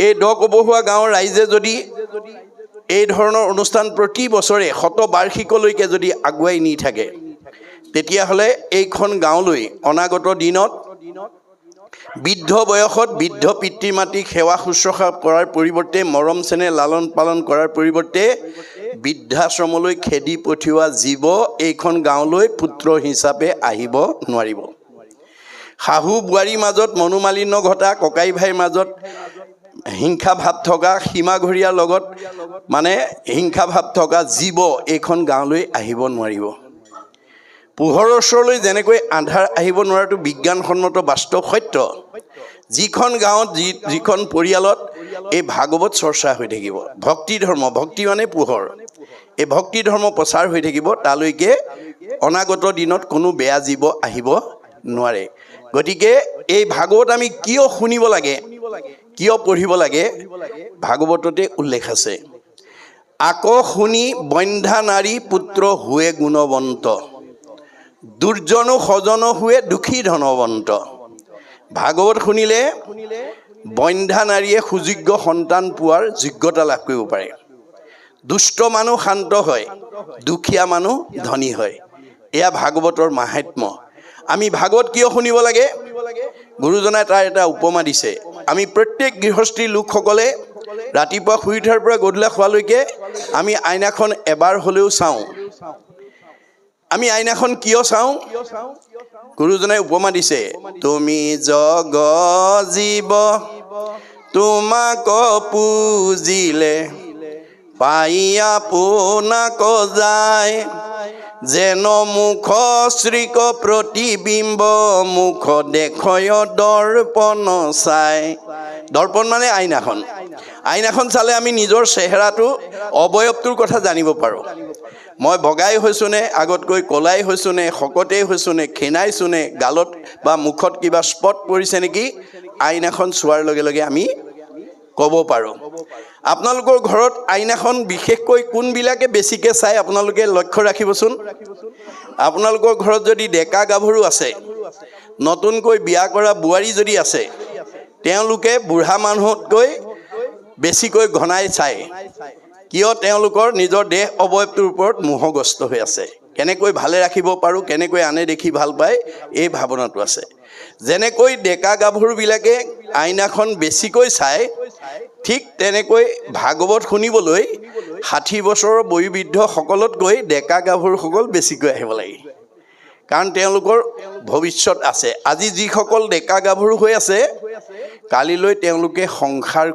এই দকবহুৱা গাঁৱৰ ৰাইজে যদি এই ধৰণৰ অনুষ্ঠান প্ৰতি বছৰে শতবাৰ্ষিকলৈকে যদি আগুৱাই নি থাকে, তেতিয়াহ'লে এইখন গাঁৱলৈ অনাগত দিনত বৃদ্ধ বয়সত বৃদ্ধ পিতৃ মাতৃক সেৱা শুশ্ৰূষা কৰাৰ পৰিৱৰ্তে, মৰম চেনেহ লালন পালন কৰাৰ পৰিৱৰ্তে বৃদ্ধাশ্ৰমলৈ খেদি পঠিওৱা জীৱ এইখন গাঁৱলৈ পুত্ৰ হিচাপে আহিব নোৱাৰিব। শাহু বোৱাৰীৰ মাজত মনোমালিন্য ঘটা, ককাই ভাইৰ মাজত হিংসা ভাৱ থকা, সীমাঘৰীয়াৰ লগত হিংসা ভাৱ থকা জীৱ এইখন গাঁৱলৈ আহিব নোৱাৰিব। পোহৰৰ ওচৰলৈ যেনেকৈ আন্ধাৰ আহিব নোৱাৰাটো বিজ্ঞানসন্মত বাস্তৱ সত্য। যিখন গাঁৱত যিখন পৰিয়ালত এই ভাগৱত চৰ্চা হৈ থাকিব, ভক্তি ধৰ্ম, ভক্তি মানে পোহৰ, এই ভক্তি ধৰ্ম প্ৰচাৰ হৈ থাকিব, তালৈকে অনাগত দিনত কোনো বেয়া জীৱ আহিব নোৱাৰে। গতিকে এই ভাগৱত আমি কিয় শুনিব লাগে, কিয় পঢ়িব লাগে, ভাগৱততে উল্লেখ আছে। আকৌ শুনি বন্ধ্যা নাৰী পুত্ৰ হুৱে গুণৱন্ত, দুৰ্জনো সজন হুৱে দুখী ধনৱন্ত। ভাগৱত শুনিলে বন্ধ্যা নাৰীয়ে সুযোগ্য সন্তান পোৱাৰ যোগ্যতা লাভ কৰিব পাৰে। দুষ্ট মানুহ শান্ত হয়, দুখীয়া মানুহ ধনী হয়। এয়া ভাগৱতৰ মাহাত্ম্য। আমি ভাগৱত কিয় শুনিব লাগে? গুৰুজনাই তাৰ এটা উপমা দিছে। আমি প্ৰত্যেক গৃহস্থী লোকসকলে ৰাতিপুৱা শুই উঠাৰ পৰা গধূলা খোৱালৈকে আমি আইনাখন এবাৰ হ'লেও চাওঁ। আমি আইনাখন কিয় চাওঁ? গুৰুজনাই উপমা দিছে, তুমি জগ জীৱ তোমাক পুজিলে পাই আপোনাক যায়, যেন মুখ শ্ৰীক প্ৰতিবিম্ব মুখ দেখয় দৰ্পণ চাই। দৰ্পণ মানে আইনাখন। আইনাখন চালে আমি নিজৰ চেহেৰাটো, অৱয়ৱটোৰ কথা জানিব পাৰোঁ। মই বগাই হৈছোঁ নে, আগতকৈ কলাই হৈছোঁ নে, শকতেই হৈছোঁ নে, ক্ষীণাইছোঁ নে, গালত বা মুখত কিবা স্পট পৰিছে নেকি, আইনাখন চোৱাৰ লগে লগে আমি ক'ব পাৰোঁ। আপোনালোকৰ ঘৰত আইনাখন বিশেষকৈ কোনবিলাকে বেছিকৈ চাই আপোনালোকে লক্ষ্য ৰাখিবচোন। আপোনালোকৰ ঘৰত যদি ডেকা গাভৰু আছে, নতুনকৈ বিয়া কৰা বোৱাৰী যদি আছে, তেওঁলোকে বুঢ়া মানুহতকৈ বেছিকৈ ঘনাই চায়। কিয়? তেওঁলোকৰ নিজৰ দেহ অৱয়ৱটোৰ ওপৰত মোহগ্ৰস্ত হৈ আছে। কেনেকৈ ভালে ৰাখিব পাৰোঁ, কেনেকৈ আনে দেখি ভাল পায়, এই ভাৱনাটো আছে। যেনেকৈ ডেকা গাভৰুবিলাকে আইনাখন বেছিকৈ চায়, ঠিক তেনেকৈ ভাগৱত শুনিবলৈ 60 বছৰৰ বয়োবৃদ্ধসকলতকৈ ডেকা গাভৰুসকল বেছিকৈ আহিব লাগে। কাৰণ তেওঁলোকৰ ভৱিষ্যত আছে। আজি যিসকল ডেকা গাভৰু হৈ আছে, কালিলৈ তেওঁলোকে সংসাৰ